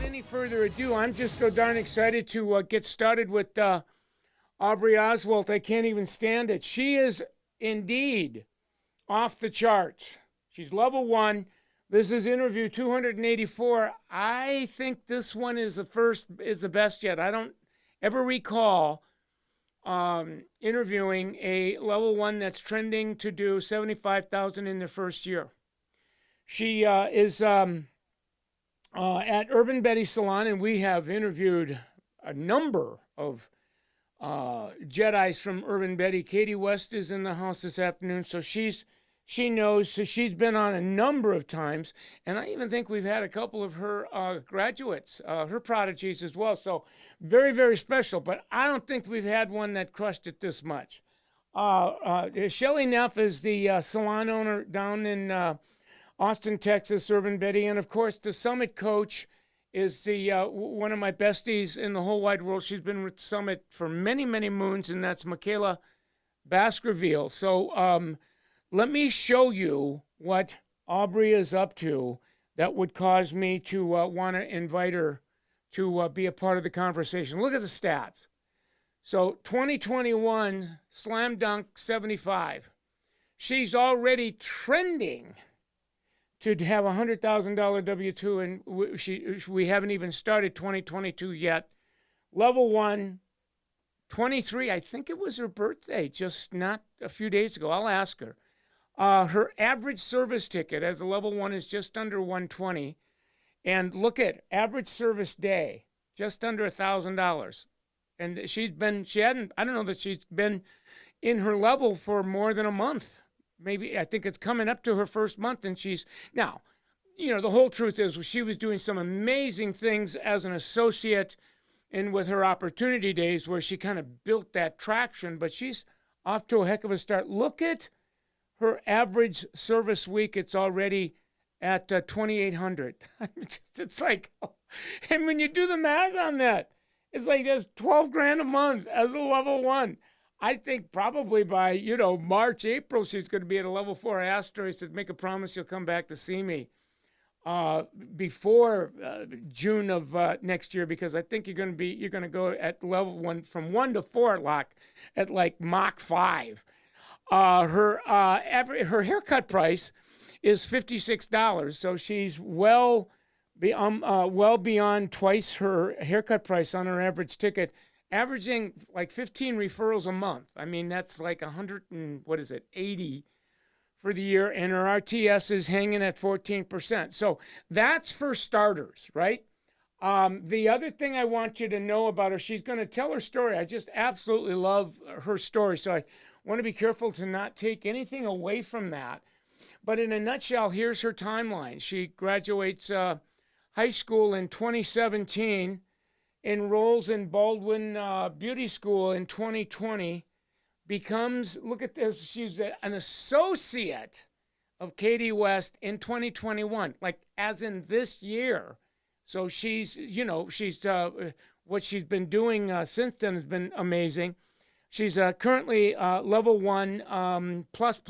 without any further ado, I'm just so darn excited to get started with Aubrey Osswald. I can't even stand it. She is indeed off the charts. She's level 1. This is interview 284. I think this one is the best yet. I don't ever recall interviewing a level 1 that's trending to do 75,000 in their first year. She is at Urban Betty Salon, and we have interviewed a number of Jedis from Urban Betty. Katie West is in the house this afternoon, so she knows. So she's been on a number of times, and I even think we've had a couple of her graduates, her prodigies as well. So very, very special. But I don't think we've had one that crushed it this much. Shelly Neff is the salon owner down in Austin, Texas, Urban Betty, and of course the Summit coach is the one of my besties in the whole wide world. She's been with Summit for many, many moons, and that's Michaela Baskerville. So let me show you what Aubrey is up to that would cause me to want to invite her to be a part of the conversation. Look at the stats. So 2021 slam dunk 75. She's already trending to have a $100,000 W-2, and we haven't even started 2022 yet. Level 1, 23, I think it was her birthday, just not a few days ago. I'll ask her. Her average service ticket as a level 1 is just under 120. And look at average service day, just under $1,000. And I don't know that she's been in her level for more than a month. Maybe, I think it's coming up to her first month, and now, the whole truth is she was doing some amazing things as an associate and with her opportunity days where she kind of built that traction, but she's off to a heck of a start. Look at her average service week. It's already at 2,800. It's like, and when you do the math on that, it's like that's 12 grand a month as a level 1. I think probably by, March, April, she's going to be at a level 4. I asked her, I said, make a promise you'll come back to see me before June of next year, because I think you're going to go at level 1 from 1 to 4 at like Mach 5. Her haircut price is $56. So she's well beyond twice her haircut price on her average ticket, averaging like 15 referrals a month. I mean, that's like 80 for the year, and her RTS is hanging at 14%. So that's for starters, right? The other thing I want you to know about her, she's going to tell her story. I just absolutely love her story, so I want to be careful to not take anything away from that. But in a nutshell, here's her timeline. She graduates high school in 2017, enrolls in Baldwin Beauty School in 2020, becomes, look at this, she's an associate of Katie West in 2021, like as in this year. So she's what she's been doing since then has been amazing. She's currently level 1 plus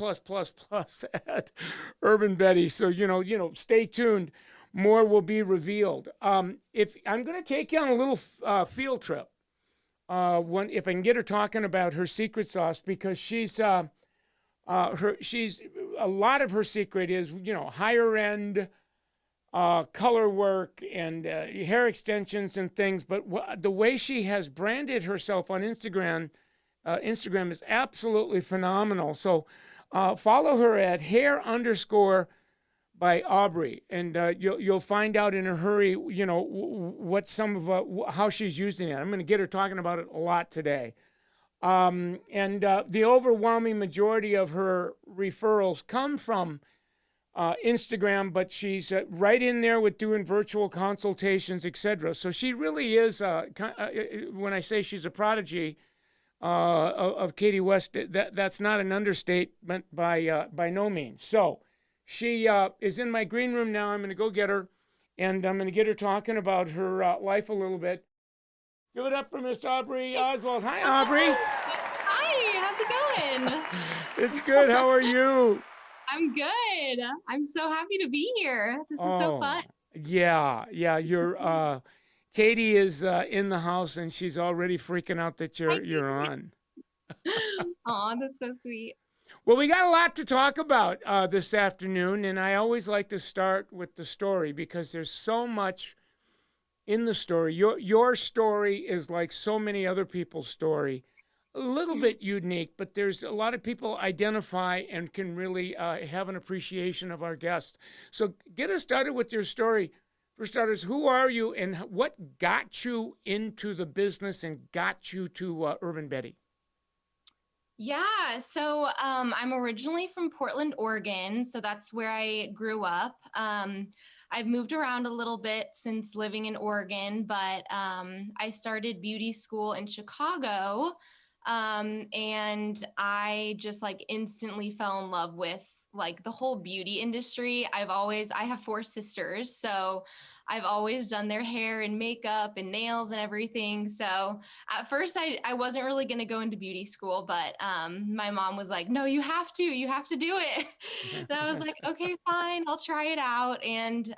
at Urban Betty. So, stay tuned. More will be revealed. If I'm going to take you on a little field trip, if I can get her talking about her secret sauce, because she's a lot of her secret is higher end color work and hair extensions and things. But the way she has branded herself on Instagram is absolutely phenomenal. So follow her at hair_by Aubrey, and you'll find out in a hurry, what some of how she's using it. I'm going to get her talking about it a lot today. And the overwhelming majority of her referrals come from Instagram, but she's right in there with doing virtual consultations, etc. So she really is, when I say she's a prodigy of Katie West, that's not an understatement by no means. So she is in my green room now. I'm going to go get her, and I'm going to get her talking about her life a little bit. Give it up for Miss Aubrey Osswald. Hi, Aubrey. Hi, how's it going? It's good. How are you? I'm good. I'm so happy to be here. This is so fun. Yeah, yeah. Katie is in the house and she's already freaking out that Hi, you're on. Katie. Aw, that's so sweet. Well, we got a lot to talk about this afternoon, and I always like to start with the story because there's so much in the story. Your story is like so many other people's story, a little bit unique, but there's a lot of people identify and can really have an appreciation of our guest. So get us started with your story. For starters, who are you and what got you into the business and got you to Urban Betty? Yeah, so I'm originally from Portland, Oregon, so that's where I grew up. I've moved around a little bit since living in Oregon, but I started beauty school in Chicago, and I just like instantly fell in love with like the whole beauty industry. I have four sisters, so I've always done their hair and makeup and nails and everything. So at first I wasn't really going to go into beauty school, but my mom was like, no, you have to do it. And I was like, okay, fine, I'll try it out. And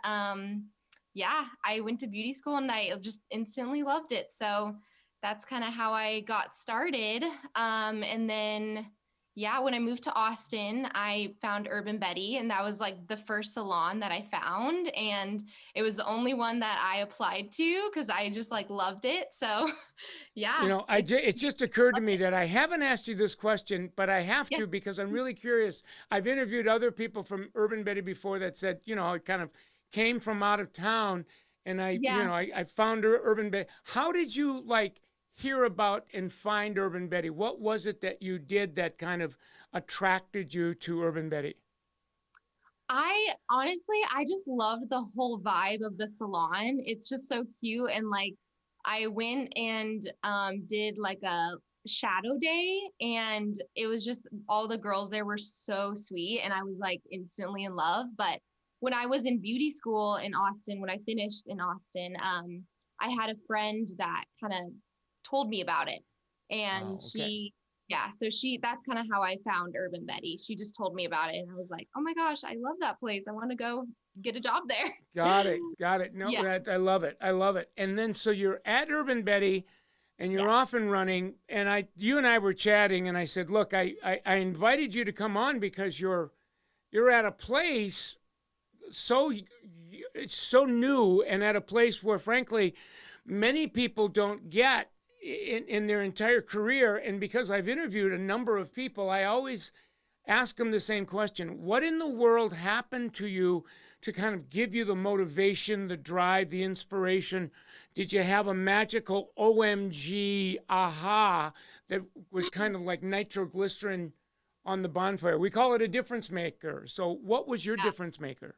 yeah, I went to beauty school and I just instantly loved it. So that's kind of how I got started. And then yeah, when I moved to Austin, I found Urban Betty, and that was like the first salon that I found. And it was the only one that I applied to because I just like loved it. So You yeah, know, it's it just occurred to me that I haven't asked you this question, but I have yeah, to because I'm really curious. I've interviewed other people from Urban Betty before that said, I kind of came from out of town and yeah. I found Urban Betty. How did you like hear about and find Urban Betty? What was it that you did that kind of attracted you to Urban Betty? I just loved the whole vibe of the salon. It's just so cute. And like, I went and did like a shadow day, and it was just all the girls there were so sweet. And I was like instantly in love. But when I was in beauty school in Austin, when I finished in Austin, I had a friend that kind of told me about it. And Oh, okay. that's kind of how I found Urban Betty. She just told me about it and I was like, oh my gosh, I love that place. I want to go get a job there. Got it. Got it. No, Yeah. I love it. I love it. And then so you're at Urban Betty and you're Yeah. off and running. And you and I were chatting and I said, look, I invited you to come on because you're at a place so it's so new and at a place where frankly many people don't get in their entire career. And because I've interviewed a number of people, I always ask them the same question. What in the world happened to you to kind of give you the motivation, the drive, the inspiration? Did you have a magical OMG aha that was kind of like nitroglycerin on the bonfire? We call it a difference maker. So, what was your Yeah. difference maker?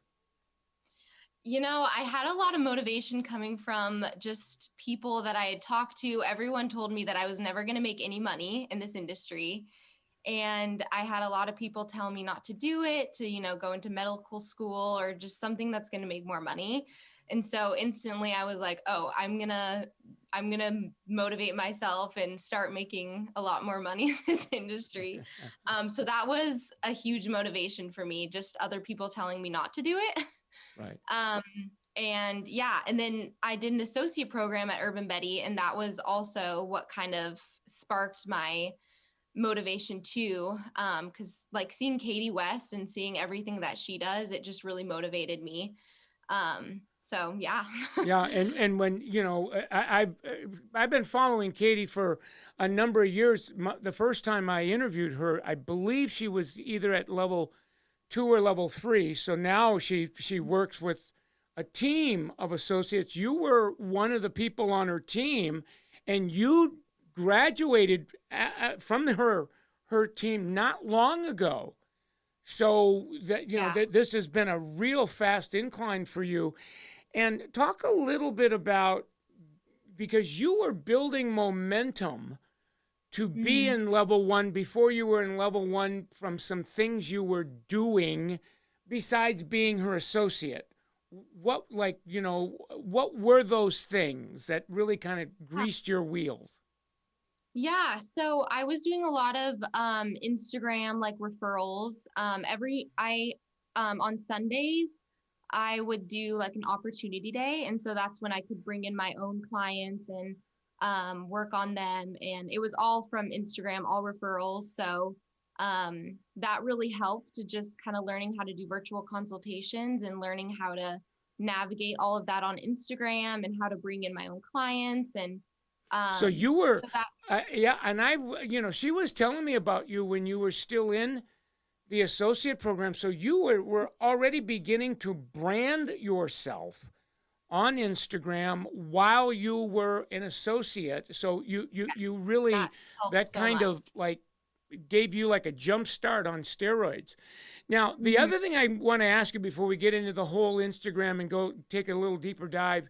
I had a lot of motivation coming from just people that I had talked to. Everyone told me that I was never going to make any money in this industry. And I had a lot of people tell me not to do it, to, go into medical school or just something that's going to make more money. And so instantly I was like, oh, I'm going to motivate myself and start making a lot more money in this industry. So that was a huge motivation for me, just other people telling me not to do it. Right. Um, and yeah, and then I did an associate program at Urban Betty, and that was also what kind of sparked my motivation too. Because like seeing Katie West and seeing everything that she does, it just really motivated me. So yeah. Yeah, and when I've been following Katie for a number of years. The first time I interviewed her, I believe she was either at level 2 or level 3. So now she works with a team of associates. You were one of the people on her team, and you graduated from her team not long ago. So that Yeah. this has been a real fast incline for you. And talk a little bit about because you were building momentum to be Mhm. in level 1 before you were in level 1 from some things you were doing besides being her associate. What were those things that really kind of greased your wheels? Yeah, so I was doing a lot of Instagram like referrals. Every I On Sundays, I would do like an opportunity day. And so that's when I could bring in my own clients and work on them. And it was all from Instagram, all referrals. So that really helped to just kind of learning how to do virtual consultations and learning how to navigate all of that on Instagram and how to bring in my own clients. And So you were, so that, yeah, and she was telling me about you when you were still in the associate program. So you were already beginning to brand yourself on Instagram while you were an associate. So you really, that helped that so kind much. of like gave you like a jump start on steroids. Now, the Mhm. other thing I want to ask you before we get into the whole Instagram and go take a little deeper dive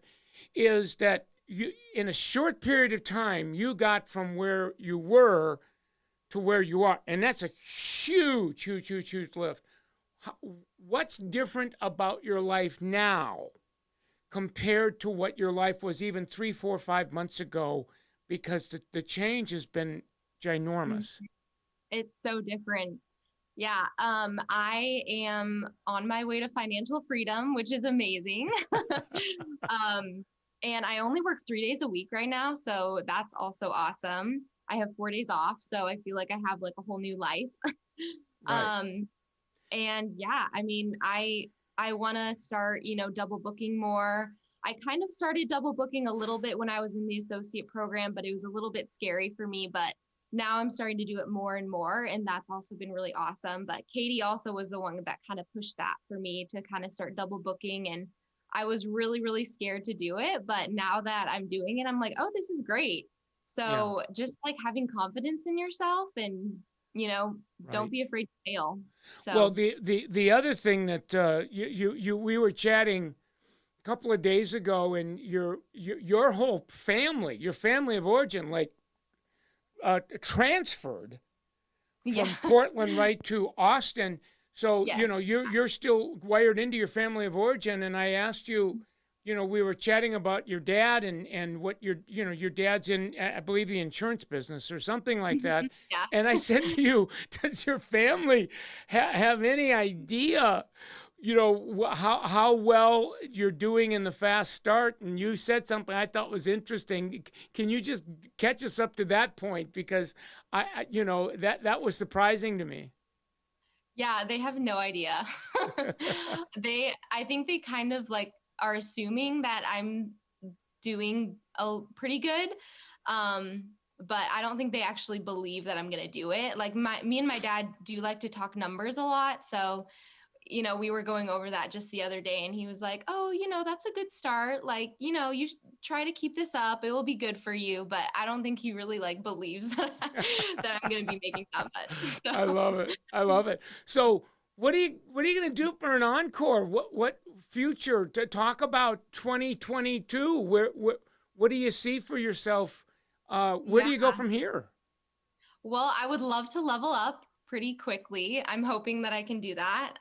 is that you, in a short period of time, you got from where you were to where you are. And that's a huge, huge, huge, huge lift. What's different about your life now compared to what your life was even 3, 4, 5 months ago? Because the change has been Mhm. ginormous. It's so different. Yeah, I am on my way to financial freedom, which is amazing. um, and I only work 3 days a week right now, so that's also awesome. I have 4 days off, so I feel like I have like a whole new life. Right. um, and yeah, I mean, I want to start, double booking more. I kind of started double booking a little bit when I was in the associate program, but it was a little bit scary for me. But now I'm starting to do it more and more, and that's also been really awesome. But Katie also was the one that kind of pushed that for me to kind of start double booking, and I was really, really scared to do it. But now that I'm doing it, I'm like, oh, this is great. Yeah. So just like having confidence in yourself and, you know, don't Right. be afraid to fail. Well, So the other thing that we were chatting a couple of days ago, and your whole family, your family of origin, like transferred yeah. from Portland right to Austin. So Yes. you're still wired into your family of origin. And I asked you, we were chatting about your dad and what your dad's in, I believe, the insurance business or something like that. Yeah. And I said to you, does your family have any idea, how well you're doing in the fast start? And you said something I thought was interesting. Can you just catch us up to that point? Because that was surprising to me. Yeah, they have no idea. I think they kind of like are assuming that I'm doing pretty good. Um, but I don't think they actually believe that I'm going to do it. Like me and my dad do like to talk numbers a lot. So we were going over that just the other day and he was like, oh, that's a good start. Like, you should try to keep this up. It will be good for you. But I don't think he really like believes that I'm going to be making that much. I So love it. I love it. So what are you going to do for an encore? What future to talk about 2022? What do you see for yourself? Where yeah. do you go from here? Well, I would love to level up pretty quickly. I'm hoping that I can do that.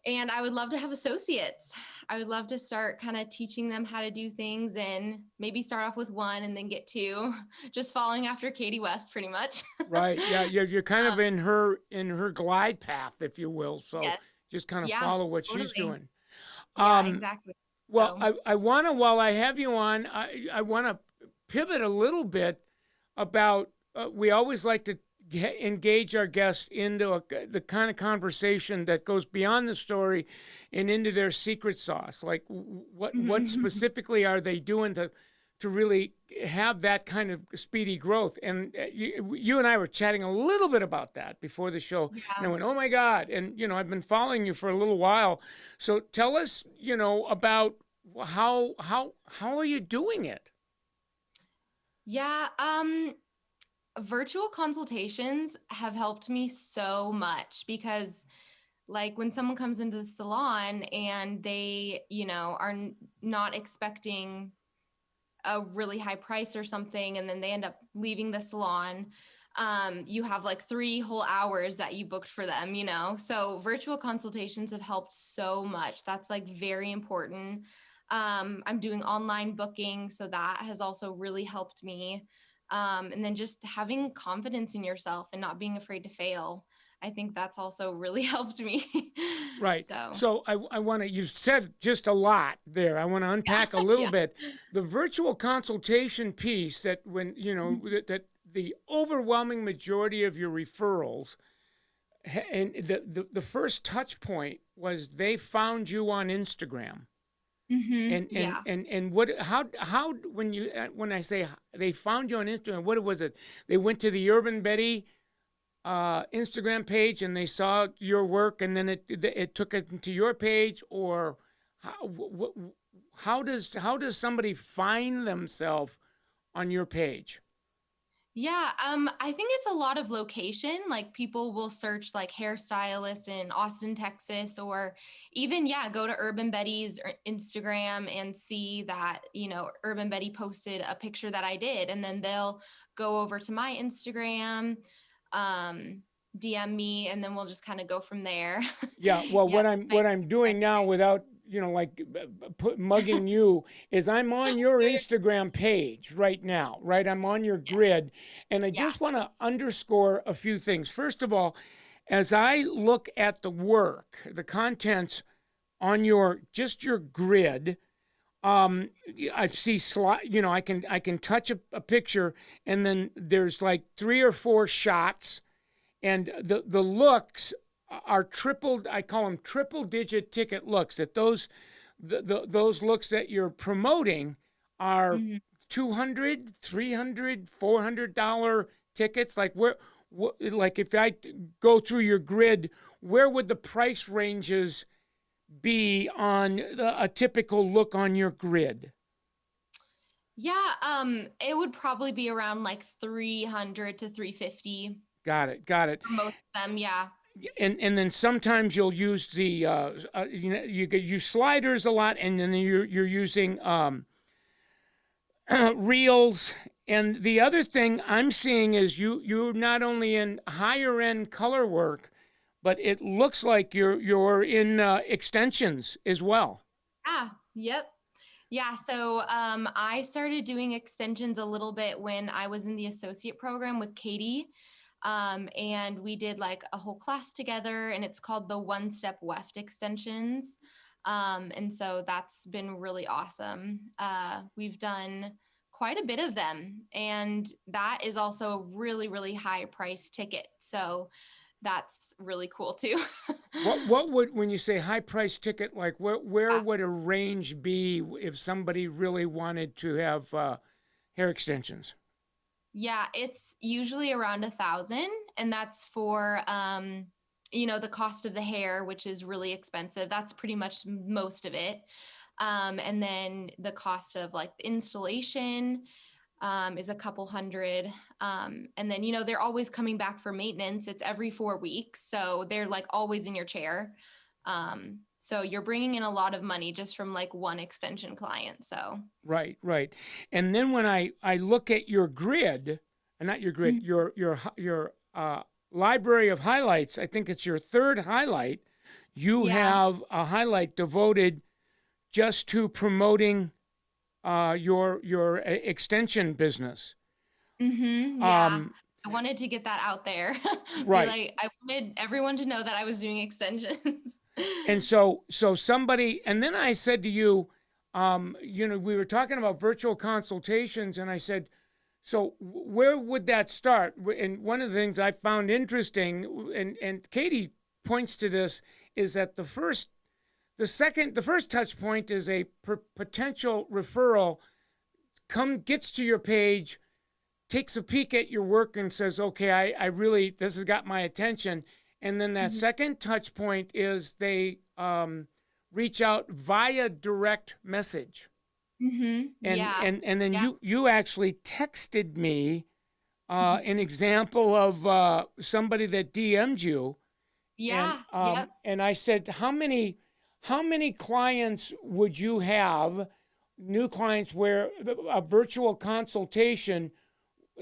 And I would love to have associates. I would love to start kind of teaching them how to do things and maybe start off with one and then get two, just following after Katie West pretty much. Right. Yeah, you're kind of um, in her glide path, if you will. So yes. just kind of Yeah, follow what she's totally. doing. Yeah, Um, exactly. well, So, I want to, while I have you on, I want to pivot a little bit about, we always like to engage our guests into the kind of conversation that goes beyond the story and into their secret sauce. Like what specifically are they doing to really have that kind of speedy growth? And you and I were chatting a little bit about that before the show, and yeah. I went, "Oh my God!" And I've been following you for a little while, so tell us, about how are you doing it? Yeah. Virtual consultations have helped me so much because like when someone comes into the salon and they, are not expecting a really high price or something, and then they end up leaving the salon, you have like 3 whole hours that you booked for them, So virtual consultations have helped so much. That's like very important. I'm doing online booking, so that has also really helped me. And then just having confidence in yourself and not being afraid to fail. I think that's also really helped me. Right. So, So I want to, you've said just a lot there. I want to yeah, unpack a little yeah. bit. The virtual consultation piece that when, you know, Mhm. that the overwhelming majority of your referrals and the first touch point was they found you on Instagram. Yeah. And what how when you when I say they found you on Instagram, what was it? They went to the Urban Betty Instagram page and they saw your work, and then it took it to your page, or how does somebody find themselves on your page? Yeah, I think it's a lot of location. Like people will search like hairstylist in Austin, Texas, or even, yeah, go to Urban Betty's Instagram and see that, Urban Betty posted a picture that I did. And then they'll go over to my Instagram, um, DM me, and then we'll just kind of go from there. Yeah, well, Yeah. what I'm doing now without, like mugging you is I'm on your Instagram page right now, right? I'm on your Yeah. grid, and I Yeah. just want to underscore a few things. First of all, as I look at the work, the contents on your just your grid, I see slide, I can touch a picture, and then there's like 3 or 4 shots, and the looks are tripled. I call them triple digit ticket looks. That those looks that you're promoting are Mhm. 200, 300, $400 tickets. Like like if I go through your grid, where would the price ranges be on a typical look on your grid? Yeah, it would probably be around like 300 to 350 Got it. Got it. for most of them. Yeah. And then sometimes you'll use the you use sliders a lot, and then you're using reels. And the other thing I'm seeing is you're not only in higher end color work, but it looks like you're in extensions as well. Ah, yep. Yeah. So I started doing extensions a little bit when I was in the associate program with Katie. And we did like a whole class together, and it's called the One Step Weft extensions. And so that's been really awesome. We've done quite a bit of them, and that is also a really, really high price ticket. So that's really cool too. What would, when you say high price ticket, like where Yeah. would a range be if somebody really wanted to have hair extensions? Yeah, it's usually around 1,000, and that's for the cost of the hair, which is really expensive. That's pretty much most of it. And then the cost of like the installation is a couple hundred. And then they're always coming back for maintenance. It's every 4 weeks, so they're like always in your chair. So you're bringing in a lot of money just from like one extension client. So. Right, right. And then when I look at your grid, not your grid, Mhm. your library of highlights, I think it's your third highlight. You Yeah. have a highlight devoted just to promoting your extension business. Yeah. Um, I wanted to get that out there. Be right. like, I wanted everyone to know that I was doing extensions. And so somebody, and then I said to you, we were talking about virtual consultations, and I said, so where would that start? And one of the things I found interesting, and Katie points to this, is that the first touch point is a potential referral gets to your page, takes a peek at your work and says, okay, I really, this has got my attention. And then that Mhm. second touch point is they reach out via direct message. Yeah. And then Yeah. you actually texted me Mhm. an example of somebody that DM'd you. Yeah. Yep. And I said, how many clients would you have, new clients, where a virtual consultation,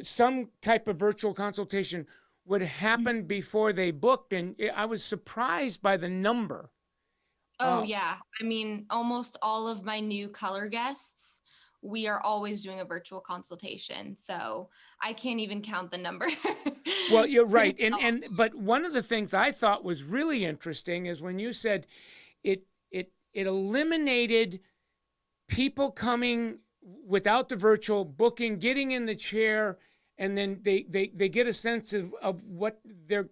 some type of virtual consultation would Mhm. happen before they booked? And I was surprised by the number. Oh, Uh, yeah. I mean, almost all of my new color guests we are always doing a virtual consultation. So I can't even count the number. Well, you're Pretty right. But one of the things I thought was really interesting is when you said it eliminated people coming without the virtual booking, getting in the chair, and then they get a sense of what their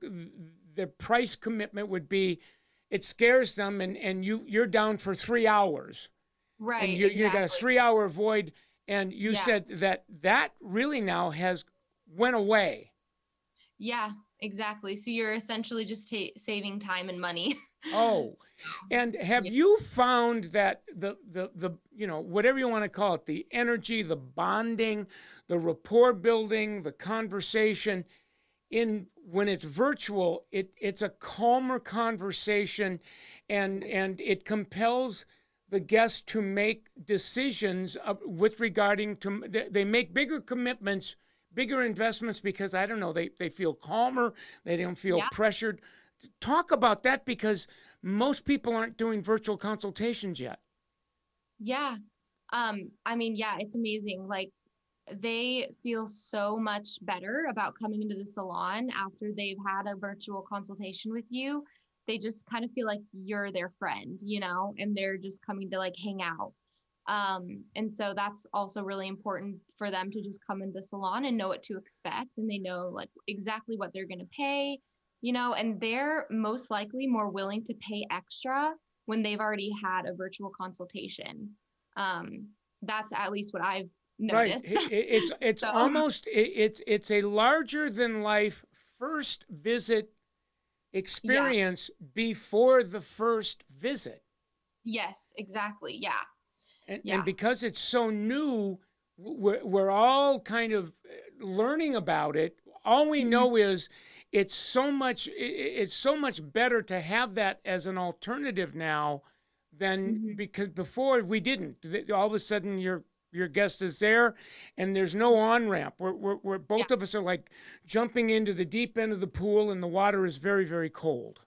price commitment would be. It scares them, and you're down for 3 hours. Right, And you got a exactly. 3 hour void, and you Yeah. said that really now has went away. Yeah, exactly. So you're essentially just saving time and money. Oh, So, and have yeah. you found that the whatever you want to call it, the energy, the bonding, the rapport building, the conversation in when it's virtual, it's a calmer conversation, and it compels the guest to make decisions with regarding to they make bigger commitments, bigger investments because I don't know, they feel calmer, they don't feel Yeah. pressured. Talk about that because most people aren't doing virtual consultations yet. Yeah. I mean, yeah, it's amazing. Like they feel so much better about coming into the salon after they've had a virtual consultation with you. They just kind of feel like you're their friend, and they're just coming to like hang out. And so that's also really important for them to just come into the salon and know what to expect, and they know like exactly what they're going to pay, and they're most likely more willing to pay extra when they've already had a virtual consultation. Um, that's at least what I've Right. noticed. It's So almost it's a larger than life first visit yeah, experience before the first visit. yes, exactly. Yeah, And yeah. because it's so new, we're all kind of learning about it. All we Mhm, know is it's so much better to have that as an alternative now than mhm. because before we didn't. All of a sudden your guest is there and there's no on ramp. We're Yeah, both of us are like jumping into the deep end of the pool and the water is very, very cold.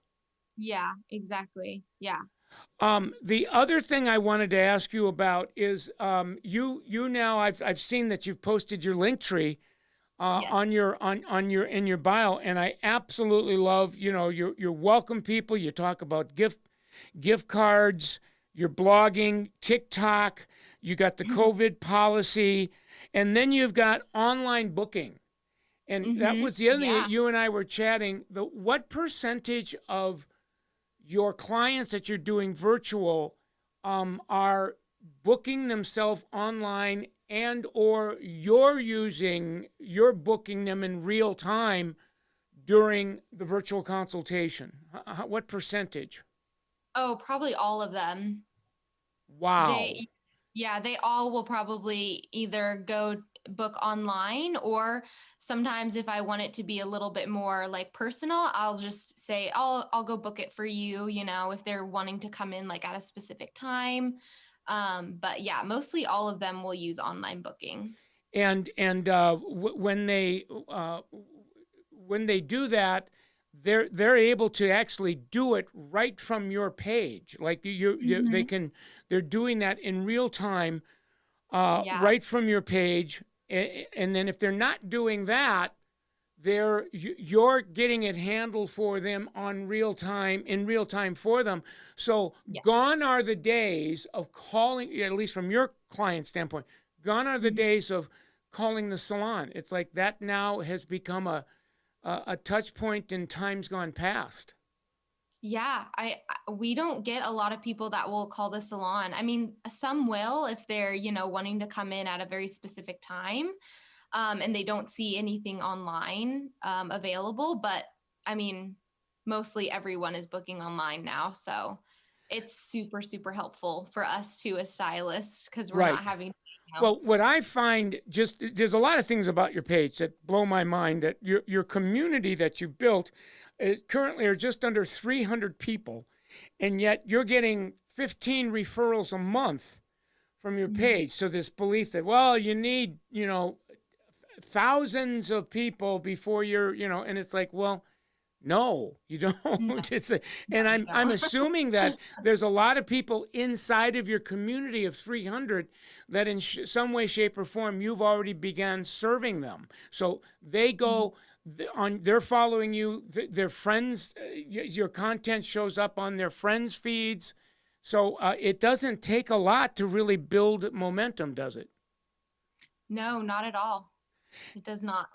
yeah, exactly. Yeah. The other thing I wanted to ask you about is you now I've seen that you've posted your link tree on Yes. your on your in your bio, and I absolutely love you welcome people. You talk about gift cards, you're blogging, TikTok. You got the COVID policy, and then you've got online booking. And that Mhm. was the other thing that Yeah. you and I were chatting. What percentage of your clients that you're doing virtual are booking themselves online and or you're booking them in real time during the virtual consultation? What percentage? Oh, probably all of them. Wow. They, yeah, they all will probably either go book online, or sometimes if I want it to be a little bit more like personal, I'll just say, I'll go book it for you, if they're wanting to come in like at a specific time. But yeah, mostly all of them will use online booking. When they do that, they're able to actually do it right from your page. Like Hmm. they're doing that in real time, Yeah. right from your page. And then if they're not doing that, you're getting it handled for them in real time for them. So Yeah. gone are the days of calling, at least from your client standpoint, gone are the Mhm. days of calling the salon. It's like that now has become a touch point in times gone past. Yeah, we don't get a lot of people that will call the salon. I mean, some will if they're, wanting to come in at a very specific time, and they don't see anything online available. But I mean, mostly everyone is booking online now, so it's super, super helpful for us too as stylists because we're not Right. having, Well, what I find there's a lot of things about your page that blow my mind. That your community that you've built currently are just under 300 people, and yet you're getting 15 referrals a month from your Mhm. page. So this belief that well, you need thousands of people before and it's like well, No, you don't. No, And you I'm don't. assuming that there's a lot of people inside of your community of 300 that in some way, shape, or form you've already began serving them. So they go they're following you. Their friends, your content shows up on their friends' feeds. So it doesn't take a lot to really build momentum, does it? No, not at all. It does not.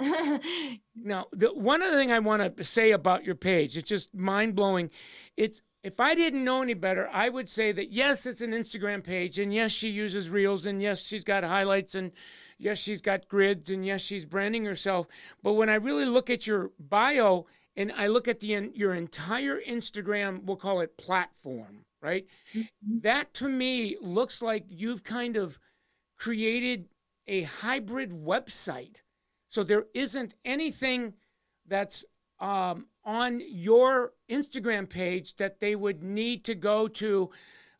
Now, the one other thing I want to say about your page, it's just mind blowing. It's if I didn't know any better, I would say that yes, it's an Instagram page, and yes, she uses reels, and yes, she's got highlights, and yes, she's got grids, and yes, she's branding herself. But when I really look at your bio and I look at your entire Instagram, we'll call it platform, right? Mhm. That to me looks like you've kind of created a hybrid website. So there isn't anything that's on your Instagram page that they would need to go to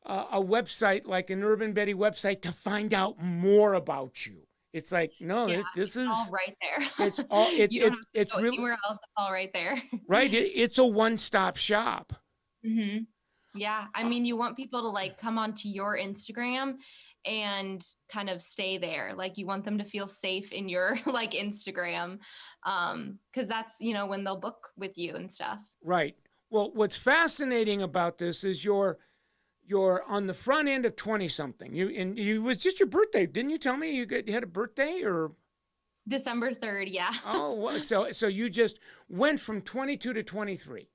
a website like an Urban Betty website to find out more about you. It's like, no, Yeah, this it's all is, right it's there. all, You don't have to it's go really, anywhere else. It's all right there. right. It's a one-stop shop. hmm Yeah, I Uh, mean, you want people to like come onto your Instagram and kind of stay there. Like you want them to feel safe in your like Instagram, because that's when they'll book with you and stuff. Right. Well, what's fascinating about this is you're on the front end of 20 something. You was just your birthday. Didn't you tell me you had a birthday or December 3rd, yeah. so you just went from 22 to 23,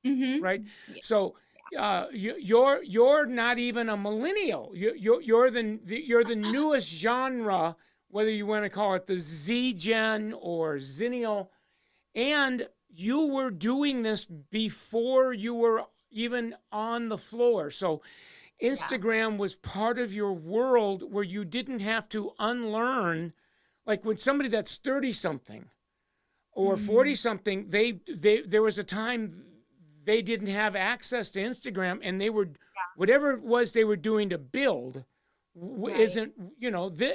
hmm right? Yeah. So you're not even a millennial. You're the newest genre, whether you want to call it the Z Gen or Zennial, and you were doing this before you were even on the floor. So Yeah. Instagram was part of your world where you didn't have to unlearn. Like when somebody that's 30 something or 40 hmm something, there was a time they didn't have access to Instagram, and they were whatever it was they were doing to build Right. isn't,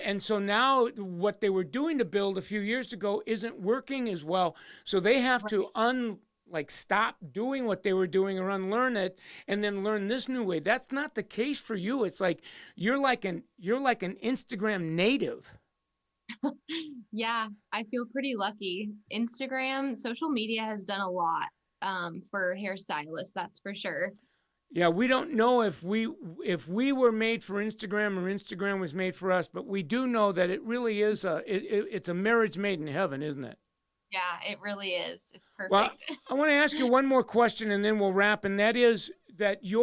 and so now what they were doing to build a few years ago isn't working as well. So they have to Right. like stop doing what they were doing or unlearn it and then learn this new way. That's not the case for you. It's like you're like an Instagram native. Yeah, I feel pretty lucky. Instagram, social media has done a lot for hairstylists, that's for sure. Yeah, we don't know if we were made for Instagram or Instagram was made for us, but we do know that it really is it's a marriage made in heaven, isn't it? Yeah, it really is. It's Well, perfect. I want to ask you one more question and then we'll wrap, and that is that you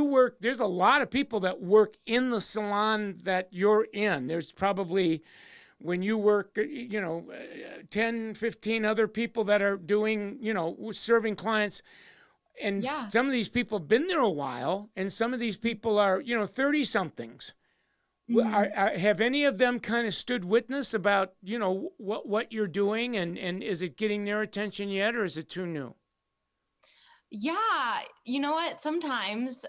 work. There's a lot of people that work in the salon that you're in. There's probably when you work, 10, 15 other people that are doing, serving clients. And Yeah. some of these people have been there a while, and some of these people are, 30 somethings. hmm Have any of them kind of stood witness about, what you're doing, and is it getting their attention yet, or is it too new? Yeah, you know what? Sometimes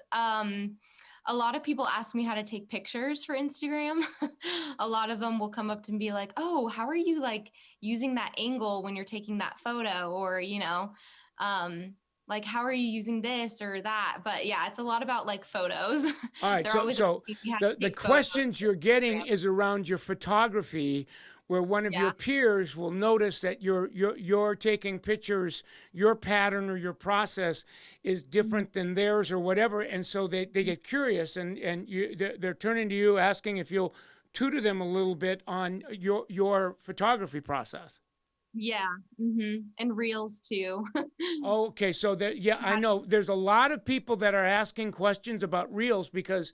a lot of people ask me how to take pictures for Instagram. A lot of them will come up to me and be like, "Oh, how are you like using that angle when you're taking that photo?" Or, um, like, "How are you using this or that?" But yeah, it's a lot about like photos. All right, They're so always so asking me how to the take photos questions for you're getting Instagram. is around your photography, where one of your Yeah. peers will notice that you're taking pictures, your pattern or your process is Mhm. different than theirs or whatever, and so they get curious, and they're turning to you asking if you'll tutor them a little bit on your photography process. Yeah. And reels too. Okay, so that yeah, I Yeah. know there's a lot of people that are asking questions about reels because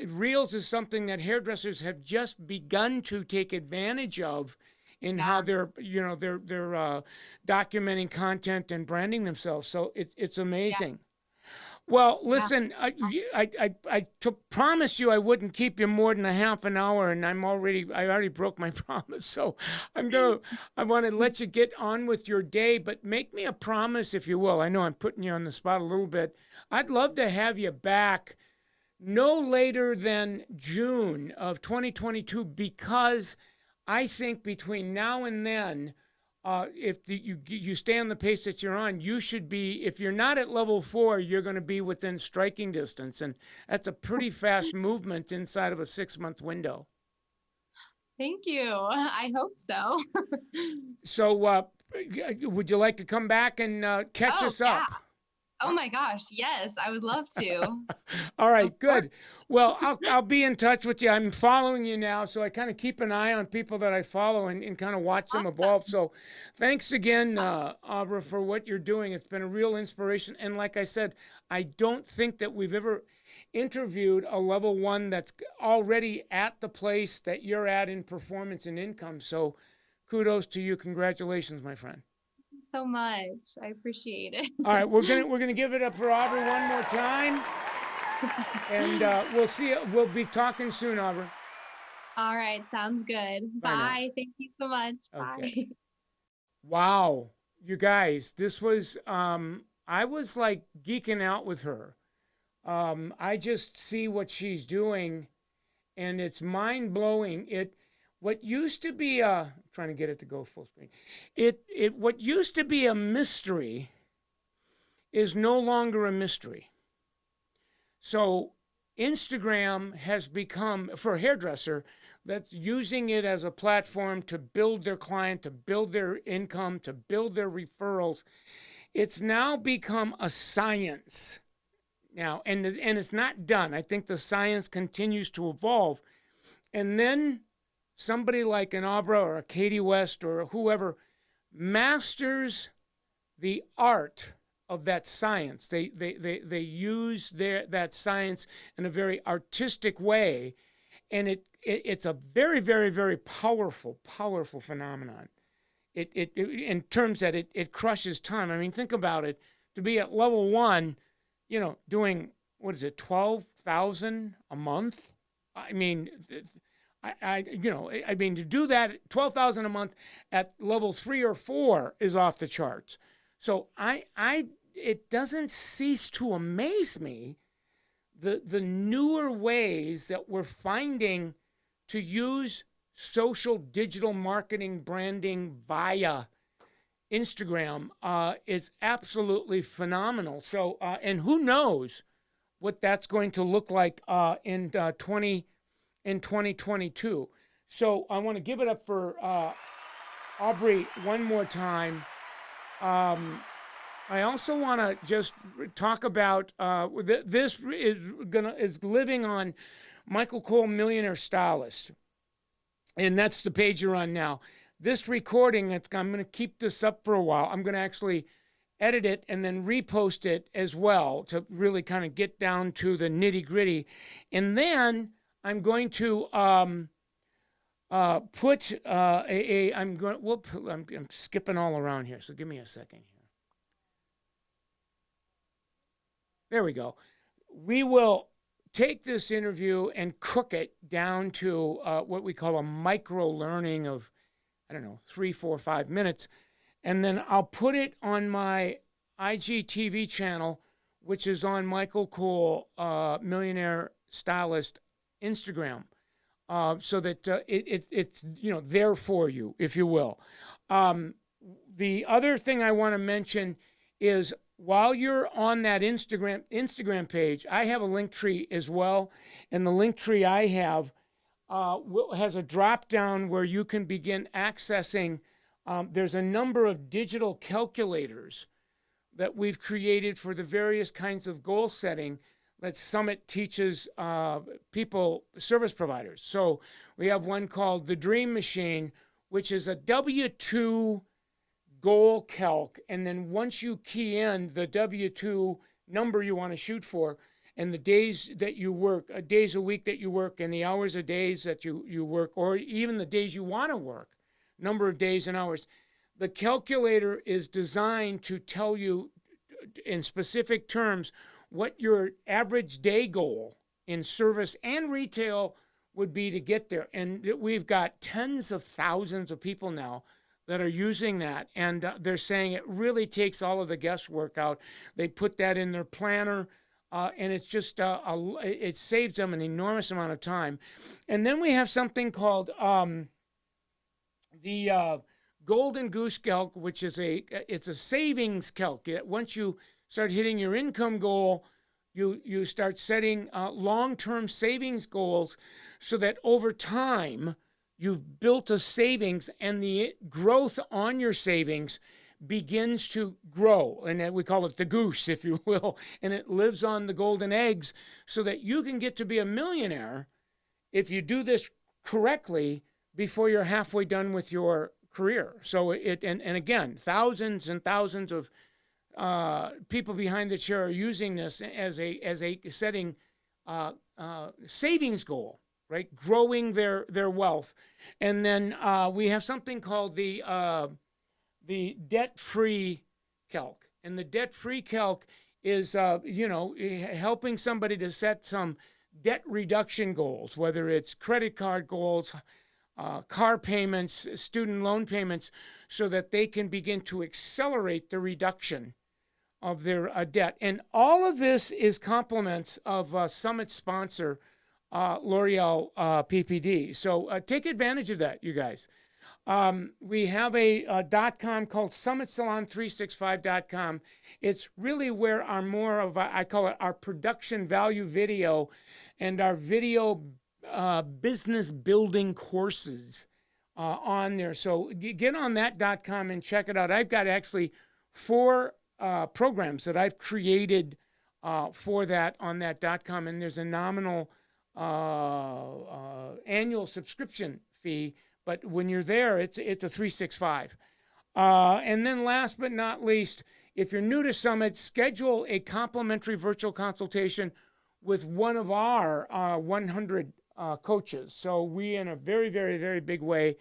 reels is something that hairdressers have just begun to take advantage of in how Yeah. they're documenting content and branding themselves. So it's Yeah. amazing. Well, Yeah. listen, I promised you I wouldn't keep you more than a half an hour, and I already broke my promise. So I want to let you get on with your day, but make me a promise, if you will. I know I'm putting you on the spot a little bit. I'd love to have you back no later than June of 2022 because I think between now and then, you stay on the pace that you're on, you should be, if you're not at level 4, you're going to be within striking distance. And that's a pretty fast movement inside of a 6-month window. Thank you. I hope so. So would you like to come back and catch us up? Oh my gosh, yes, I would love to. All right, good. Well, I'll be in touch with you. I'm following you now, so I kind of keep an eye on people that I follow and kind of watch them evolve. So thanks again, Aubrey, for what you're doing. It's been a real inspiration. And like I said, I don't think that we've ever interviewed a level 1 that's already at the place that you're at in performance and income. So kudos to you. Congratulations, my friend. So much. I appreciate it. All right, we're gonna give it up for Aubrey one more time, and we'll see. We'll be talking soon, Aubrey. All right, sounds good. Bye. Thank you so much. Okay. Bye. Wow, you guys, this was I was like geeking out with her. I just see what she's doing, and it's mind blowing. What used to be I'm trying to get it to go full screen. What used to be a mystery is no longer a mystery. So Instagram has become, for a hairdresser, that's using it as a platform to build their client, to build their income, to build their referrals. It's now become a science. Now, and it's not done. I think the science continues to evolve. And then somebody like an Aubrey or a Katie West or whoever masters the art of that science. They use that science in a very artistic way, and it's a very, very, very powerful phenomenon. It in terms that it crushes time. I mean, think about it. To be at level 1, doing, what is it, 12,000 a month? I mean, I mean, to do that, 12,000 a month at level 3 or 4 is off the charts. So it doesn't cease to amaze me the newer ways that we're finding to use social digital marketing branding via Instagram is absolutely phenomenal. So, and who knows what that's going to look like in 2022. So I want to give it up for Aubrey one more time. I also want to just talk about this is living on Michael Cole Millionaire Stylist, and that's the page you're on now. This recording, I'm going to keep this up for a while. I'm going to actually edit it and then repost it as well to really kind of get down to the nitty gritty, and then I'm going to I'm skipping all around here, so give me a second here. There we go. We will take this interview and cook it down to what we call a micro learning of, 3, 4, 5 minutes. And then I'll put it on my IGTV channel, which is on Michael Cole, Millionaire Stylist Instagram, so that it's there for you, if you will. The other thing I want to mention is, while you're on that Instagram page, I have a link tree as well, and the link tree I have has a drop down where you can begin accessing. There's a number of digital calculators that we've created for the various kinds of goal setting that Summit teaches people, service providers. So we have one called the Dream Machine, which is a W-2 goal calc, and then once you key in the W-2 number you want to shoot for, and the days that you work, days a week that you work, and the hours of days that you work, or even the days you want to work, number of days and hours, the calculator is designed to tell you in specific terms what your average day goal in service and retail would be to get there. And we've got tens of thousands of people now that are using that, and they're saying it really takes all of the guesswork out. They put that in their planner, and it's just it saves them an enormous amount of time. And then we have something called the Golden Goose Calc, which is it's a savings calc. Once you start hitting your income goal, you start setting long-term savings goals so that over time you've built a savings, and the growth on your savings begins to grow. And we call it the goose, if you will, and it lives on the golden eggs so that you can get to be a millionaire if you do this correctly before you're halfway done with your career. So and again, thousands and thousands of people behind the chair are using this as a setting savings goal, right? Growing their wealth. And then we have something called the debt-free calc. And the debt-free calc is, helping somebody to set some debt reduction goals, whether it's credit card goals, car payments, student loan payments, so that they can begin to accelerate the reduction of their debt. And all of this is compliments of Summit sponsor, L'Oreal PPD. So take advantage of that, you guys. We have a .com called summitsalon365.com. It's really where our more of, I call it our production value video and our video business building courses on there. So get on that .com and check it out. I've got actually 4 programs that I've created for that on that .com, and there's a nominal annual subscription fee. But when you're there, it's a $365. And then last but not least, if you're new to Summit, schedule a complimentary virtual consultation with one of our 100 coaches. So we, in a very, very, very big way,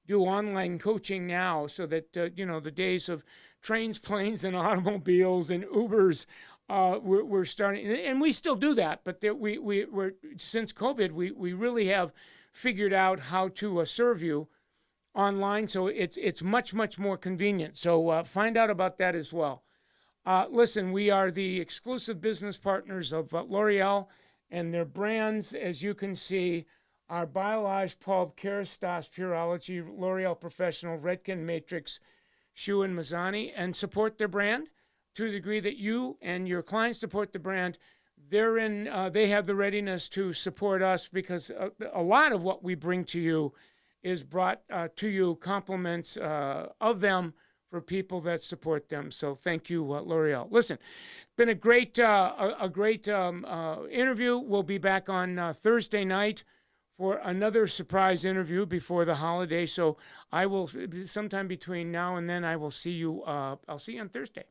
do online coaching now so that, the days of trains, planes, and automobiles and Ubers, we're starting, and we still do that, but we're since COVID, we really have figured out how to serve you online, so it's much, much more convenient. So find out about that as well. Listen, we are the exclusive business partners of L'Oreal, and their brands, as you can see, are Biolage, Pulp, Kerastase, Purology, L'Oreal Professional, Redken, Matrix, Schuh, and Mazzani, and support their brand to the degree that you and your clients support the brand. They have the readiness to support us, because a lot of what we bring to you is brought to you compliments of them for people that support them. So thank you, L'Oreal. Listen, it's been a great interview. We'll be back on Thursday night for another surprise interview before the holiday. So I will, sometime between now and then, I will see you. I'll see you on Thursday.